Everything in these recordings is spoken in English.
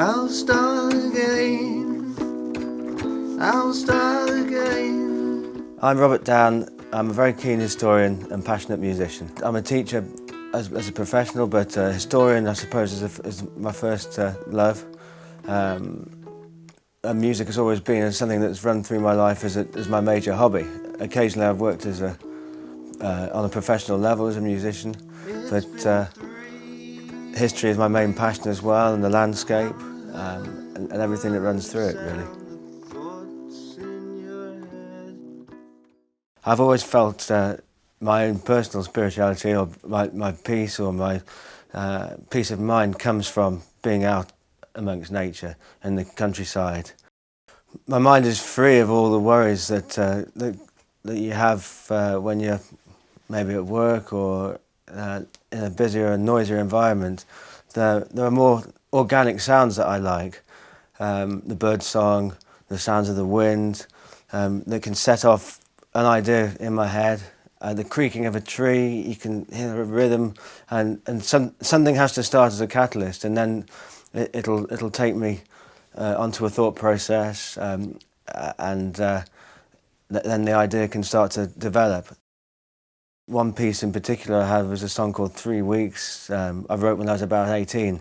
I'll start again. I'll start again. I'm Robert Dann. I'm a very keen historian and passionate musician. I'm a teacher as a professional, but a historian, I suppose, is my first love. And music has always been something that's run through my life as my major hobby. Occasionally I've worked on a professional level as a musician, but history is my main passion as well, and the landscape, and everything that runs through it, really. I've always felt my own personal spirituality, or my peace, or my peace of mind comes from being out amongst nature in the countryside. My mind is free of all the worries that you have when you're maybe at work or in a busier and noisier environment. There are more organic sounds that I like. The bird song, the sounds of the wind, that can set off an idea in my head. The creaking of a tree, you can hear a rhythm, and something has to start as a catalyst, and then it'll take me onto a thought process, and then the idea can start to develop. One piece in particular I had was a song called 3 Weeks. I wrote when I was about 18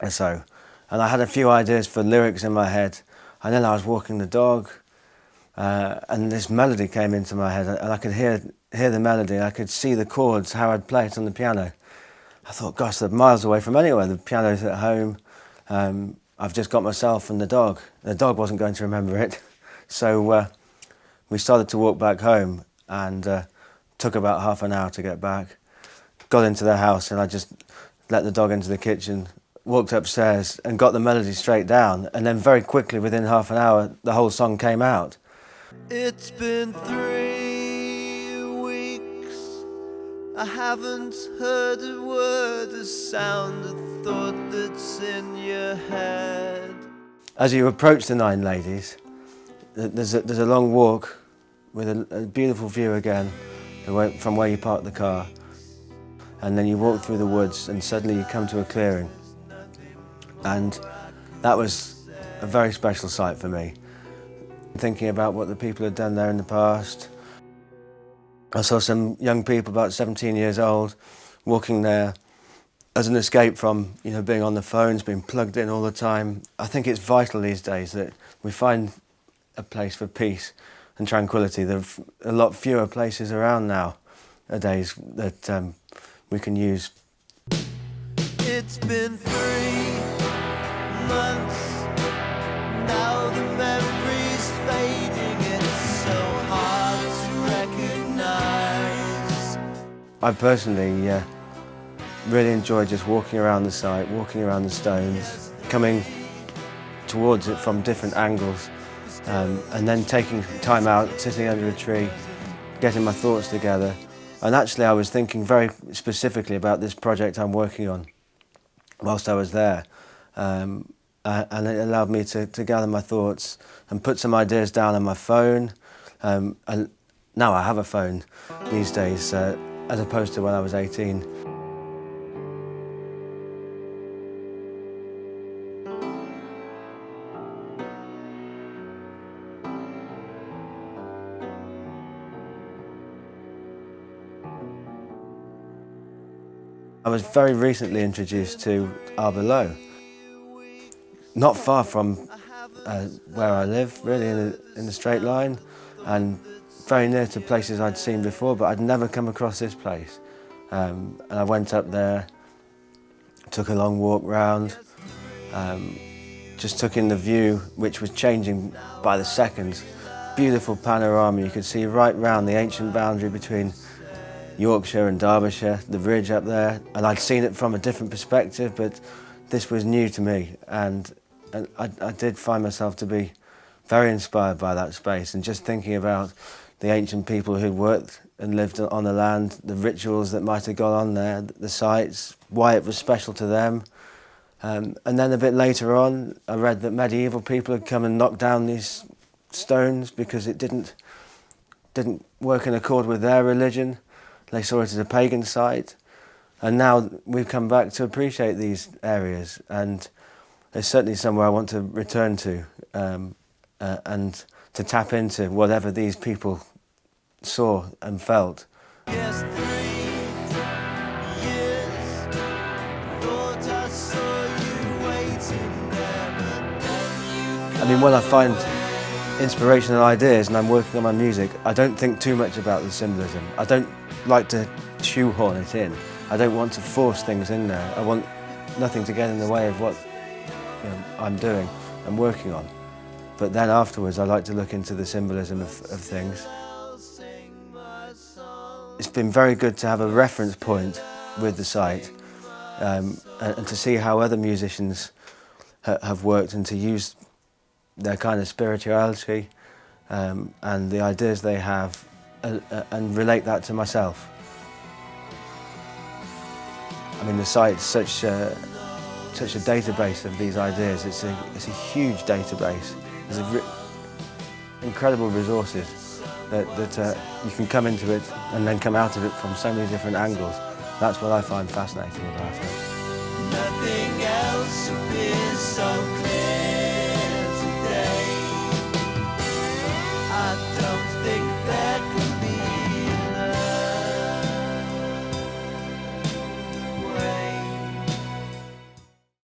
or so, and I had a few ideas for lyrics in my head, and then I was walking the dog, and this melody came into my head, and I could hear the melody. I could see the chords, how I'd play it on the piano. I thought, gosh, they're miles away from anywhere. The piano's at home. I've just got myself and the dog. The dog wasn't going to remember it. So we started to walk back home, and took about half an hour to get back. Got into the house, and I just let the dog into the kitchen, walked upstairs and got the melody straight down, and then very quickly, within half an hour, the whole song came out. It's been 3 weeks, I haven't heard a word, a sound, a thought that's in your head. As you approach the Nine Ladies, there's a long walk with a beautiful view again from where you parked the car, and then you walk through the woods, and suddenly you come to a clearing, and that was a very special sight for me. Thinking about what the people had done there in the past, I saw some young people about 17 years old walking there as an escape from being on the phones, being plugged in all the time. I think it's vital these days that we find a place for peace and tranquility. There are a lot fewer places around nowadays that we can use. It's been 3 months, now the memory's fading, it's so hard to recognise. I personally really enjoy just walking around the site, walking around the stones, coming towards it from different angles, and then taking time out, sitting under a tree, getting my thoughts together. And actually I was thinking very specifically about this project I'm working on whilst I was there, and it allowed me to gather my thoughts and put some ideas down on my phone. And now I have a phone these days, as opposed to when I was 18. I was very recently introduced to Allaboutheaven, not far from where I live, really in the straight line, and very near to places I'd seen before, but I'd never come across this place. And I went up there, took a long walk round, just took in the view, which was changing by the second. Beautiful panorama, you could see right round the ancient boundary between Yorkshire and Derbyshire, the ridge up there, and I'd seen it from a different perspective, but this was new to me, and I did find myself to be very inspired by that space, and just thinking about the ancient people who worked and lived on the land, the rituals that might have gone on there, the sites, why it was special to them. And then a bit later on, I read that medieval people had come and knocked down these stones because it didn't work in accord with their religion. They saw it as a pagan site, and now we've come back to appreciate these areas, and it's certainly somewhere I want to return to, and to tap into whatever these people saw and felt. Yes, 3 years, thought I saw you waiting there, but then you I mean, when I find inspirational ideas and I'm working on my music, I don't think too much about the symbolism. I don't like to shoehorn it in. I don't want to force things in there. I want nothing to get in the way of what I'm doing and working on. But then afterwards I like to look into the symbolism of things. It's been very good to have a reference point with the site, and to see how other musicians have worked, and to use their kind of spirituality and the ideas they have and relate that to myself. I mean, the site's such a database of these ideas. It's a huge database. There's incredible resources that you can come into it and then come out of it from so many different angles. That's what I find fascinating about it. nothing else appears so